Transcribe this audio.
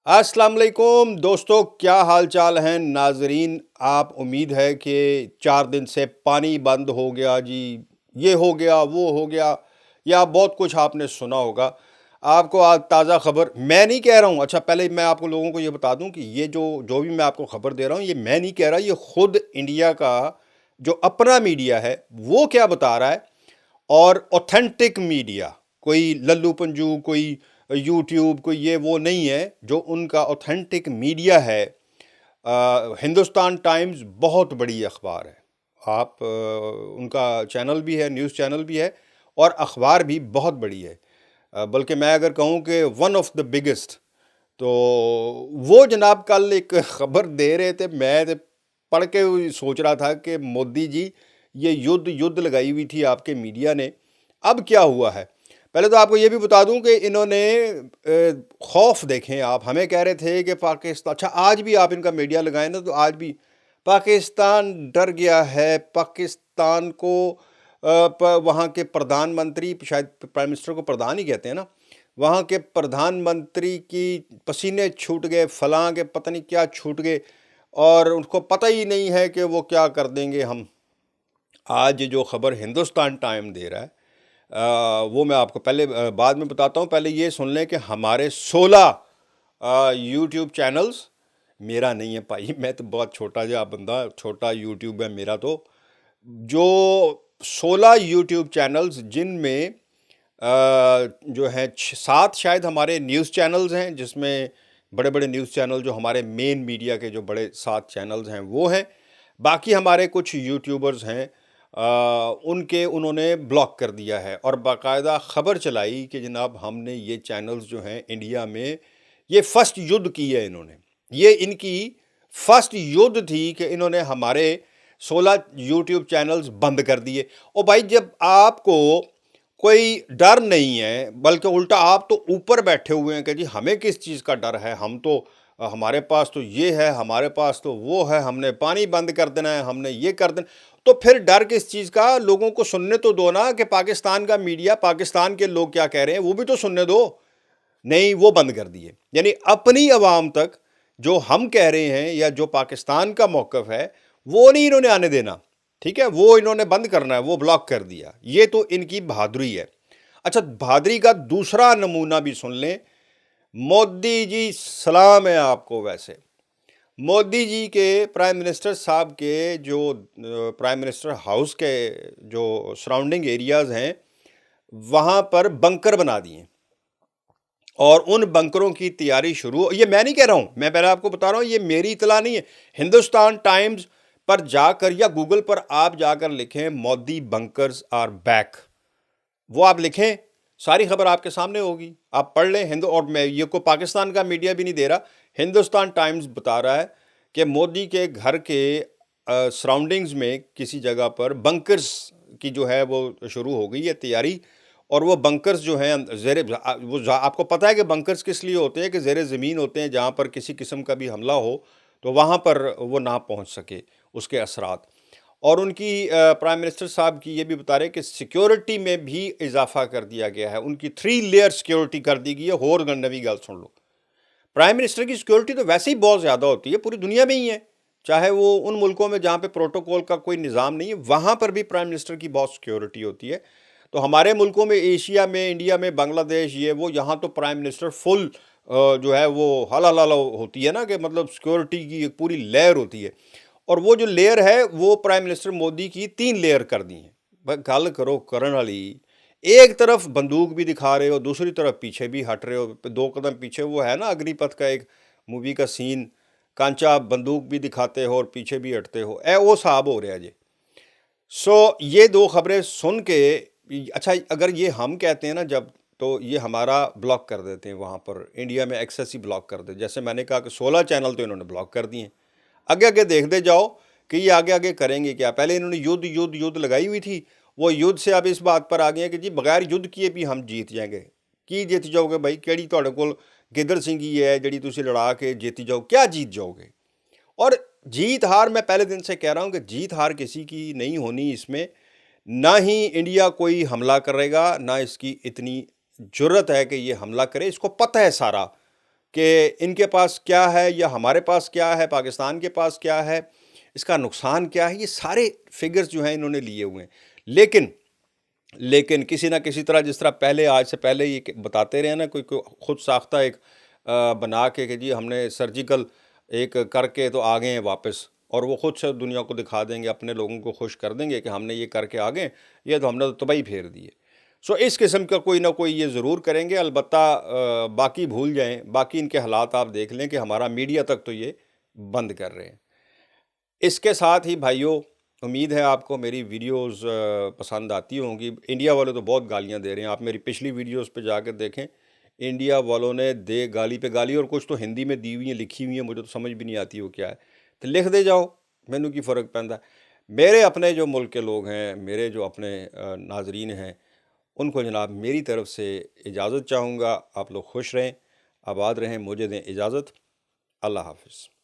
अस्सलाम वालेकुम दोस्तों, क्या हाल चाल हैं नाजरीन। आप उम्मीद है कि 4 दिन से पानी बंद हो गया जी, ये हो गया वो हो गया, या बहुत कुछ आपने सुना होगा। आपको आज ताज़ा खबर मैं नहीं कह रहा हूँ। अच्छा, पहले मैं आपको लोगों को ये बता दूँ कि ये जो जो भी मैं आपको खबर दे रहा हूँ, ये मैं नहीं कह रहा, ये खुद इंडिया का जो अपना मीडिया है वो क्या बता रहा है। और ऑथेंटिक मीडिया, कोई लल्लू पंजू, कोई यूट्यूब, कोई ये वो नहीं है। जो उनका ऑथेंटिक मीडिया है, हिंदुस्तान टाइम्स बहुत बड़ी अखबार है। आप उनका चैनल भी है, न्यूज़ चैनल भी है, और अखबार भी बहुत बड़ी है। बल्कि मैं अगर कहूँ कि वन ऑफ द बिगेस्ट। तो वो जनाब कल एक खबर दे रहे थे, मैं तो पढ़ के सोच रहा था कि मोदी जी, ये युद्ध युद्ध लगाई हुई थी आपके मीडिया ने, अब क्या हुआ है। पहले तो आपको ये भी बता दूं कि इन्होंने खौफ देखें। आप हमें कह रहे थे कि पाकिस्तान, अच्छा आज भी आप इनका मीडिया लगाएं ना, तो आज भी पाकिस्तान डर गया है। पाकिस्तान को वहाँ के प्रधानमंत्री, शायद प्राइम मिनिस्टर को प्रधान ही कहते हैं ना, वहाँ के प्रधानमंत्री की पसीने छूट गए, फलां के पता नहीं क्या छूट गए, और उनको पता ही नहीं है कि वो क्या कर देंगे हम। आज जो खबर हिंदुस्तान टाइम दे रहा है, वो मैं आपको पहले बाद में बताता हूँ। पहले ये सुन लें कि हमारे 16 यूट्यूब चैनल्स, मेरा नहीं है भाई, मैं तो बहुत छोटा जा बंदा, छोटा यूट्यूब है मेरा। तो जो 16 यूट्यूब चैनल्स, जिनमें जो है 7 शायद हमारे न्यूज़ चैनल्स हैं, जिसमें बड़े बड़े न्यूज़ चैनल जो हमारे मेन मीडिया के जो बड़े 7 चैनल्स हैं वो हैं। बाकी हमारे कुछ यूट्यूबर्स हैं, उनके उन्होंने ब्लॉक कर दिया है, और बाकायदा ख़बर चलाई कि जनाब हमने ये चैनल्स जो हैं इंडिया में, ये फर्स्ट युद्ध की है इन्होंने। ये इनकी फर्स्ट युद्ध थी कि इन्होंने हमारे 16 यूट्यूब चैनल्स बंद कर दिए। और भाई, जब आपको कोई डर नहीं है, बल्कि उल्टा आप तो ऊपर बैठे हुए हैं कि जी हमें किस चीज़ का डर है, हम तो हमारे पास तो ये है, हमारे पास तो वो है, हमने पानी बंद कर देना है, हमने ये कर देना, तो फिर डर किस चीज़ का। लोगों को सुनने तो दो ना कि पाकिस्तान का मीडिया, पाकिस्तान के लोग क्या कह रहे हैं, वो भी तो सुनने दो। नहीं, वो बंद कर दिए। यानी अपनी आवाम तक जो हम कह रहे हैं या जो पाकिस्तान का मौक़िफ़ है, वो नहीं इन्होंने आने देना। ठीक है, वो इन्होंने बंद करना है, वो ब्लॉक कर दिया। ये तो इनकी बहादुरी है। अच्छा, बहादुरी का दूसरा नमूना भी सुन लें। मोदी जी, सलाम है आपको। वैसे मोदी जी के प्राइम मिनिस्टर साहब के जो प्राइम मिनिस्टर हाउस के जो सराउंडिंग एरियाज़ हैं, वहाँ पर बंकर बना दिए, और उन बंकरों की तैयारी शुरू। ये मैं नहीं कह रहा हूँ, मैं पहले आपको बता रहा हूँ, ये मेरी इतला नहीं है। हिंदुस्तान टाइम्स पर जाकर या गूगल पर आप जाकर लिखें मोदी बंकर्स आर बैक, वो आप लिखें, सारी खबर आपके सामने होगी, आप पढ़ लें। हिंदू, और मैं ये को पाकिस्तान का मीडिया भी नहीं दे रहा, हिंदुस्तान टाइम्स बता रहा है कि मोदी के घर के सराउंडिंग्स में किसी जगह पर बंकर्स की जो है वो शुरू हो गई है तैयारी। और वो बंकर्स जो हैं आपको पता है कि बंकर्स किस लिए होते हैं, कि ज़ेरे ज़मीन होते हैं, जहाँ पर किसी किस्म का भी हमला हो तो वहाँ पर वो ना पहुँच सके उसके असरात। और उनकी प्राइम मिनिस्टर साहब की ये भी बता रहे हैं कि सिक्योरिटी में भी इजाफा कर दिया गया है, उनकी 3 लेयर सिक्योरिटी कर दी गई है। होर नवी गल सुन लो, प्राइम मिनिस्टर की सिक्योरिटी तो वैसे ही बहुत ज़्यादा होती है, पूरी दुनिया में ही है। चाहे वो उन मुल्कों में जहाँ पे प्रोटोकॉल का कोई निज़ाम नहीं है, वहाँ पर भी प्राइम मिनिस्टर की बहुत सिक्योरिटी होती है। तो हमारे मुल्कों में, एशिया में, इंडिया में, बांग्लादेश, ये वो, यहाँ तो प्राइम मिनिस्टर फुल जो है वो हला होती है ना, कि मतलब सिक्योरिटी की एक पूरी लेयर होती है। और वो जो लेयर है वो प्राइम मिनिस्टर मोदी की 3 लेयर कर दी हैं। भाई गल करो करण वाली, एक तरफ बंदूक भी दिखा रहे हो, दूसरी तरफ पीछे भी हट रहे हो। 2 कदम पीछे, वो है ना अग्निपथ का एक मूवी का सीन, कांचा बंदूक भी दिखाते हो और पीछे भी हटते हो, वो साहब हो रहा जी। सो ये 2 खबरें सुन के, अच्छा अगर ये हम कहते हैं ना जब, तो ये हमारा ब्लॉक कर देते हैं वहाँ पर, इंडिया में एक्सेस ही ब्लॉक कर देते। जैसे मैंने कहा कि 16 चैनल तो इन्होंने ब्लॉक कर दिए। आगे आगे देखते जाओ कि ये आगे आगे करेंगे क्या। पहले इन्होंने युद्ध युद्ध युद्ध लगाई हुई थी, वो युद्ध से अब इस बात पर आ गए हैं कि जी बगैर युद्ध किए भी हम जीत जाएंगे। की जीत जाओगे भाई, केड़ी तुहाडे कोल गिदड़ सिंगी है जिहड़ी तुसीं लड़ा के जीत जाओ, क्या जीत जाओगे। और जीत हार, मैं पहले दिन से कह रहा हूँ कि जीत हार किसी की नहीं होनी इसमें। ना ही इंडिया कोई हमला करेगा, ना इसकी इतनी जुर्रत है कि ये हमला करे। इसको पता है सारा کہ ان کے پاس کیا ہے یا ہمارے پاس کیا ہے، پاکستان کے پاس کیا ہے، اس کا نقصان کیا ہے، یہ سارے فگرز جو ہیں انہوں نے لیے ہوئے ہیں۔ لیکن کسی نہ کسی طرح، جس طرح پہلے، آج سے پہلے یہ بتاتے رہے نا، کوئی خود ساختہ ایک بنا کے کہ جی ہم نے سرجیکل ایک کر کے تو آ گئے ہیں واپس، اور وہ خود سے دنیا کو دکھا دیں گے، اپنے لوگوں کو خوش کر دیں گے کہ ہم نے یہ کر کے آ گئے، یہ تو ہم نے تو تباہی پھیر دی ہے۔ سو اس قسم کا کوئی نہ کوئی یہ ضرور کریں گے، البتہ باقی بھول جائیں، باقی ان کے حالات آپ دیکھ لیں کہ ہمارا میڈیا تک تو یہ بند کر رہے ہیں۔ اس کے ساتھ ہی بھائیوں، امید ہے آپ کو میری ویڈیوز پسند آتی ہوں گی۔ انڈیا والے تو بہت گالیاں دے رہے ہیں، آپ میری پچھلی ویڈیوز پہ جا کے دیکھیں، انڈیا والوں نے دے گالی پہ گالی، اور کچھ تو ہندی میں دی ہوئی ہیں، لکھی ہوئی ہیں، مجھے تو سمجھ بھی نہیں آتی وہ کیا ہے، تو لکھ دے جاؤ، مینوں کی فرق پیندا ہے۔ میرے اپنے جو ملک کے لوگ ہیں، میرے جو اپنے ناظرین ہیں، ان کو جناب میری طرف سے اجازت چاہوں گا۔ آپ لوگ خوش رہیں، آباد رہیں، مجھے دیں اجازت۔ اللہ حافظ۔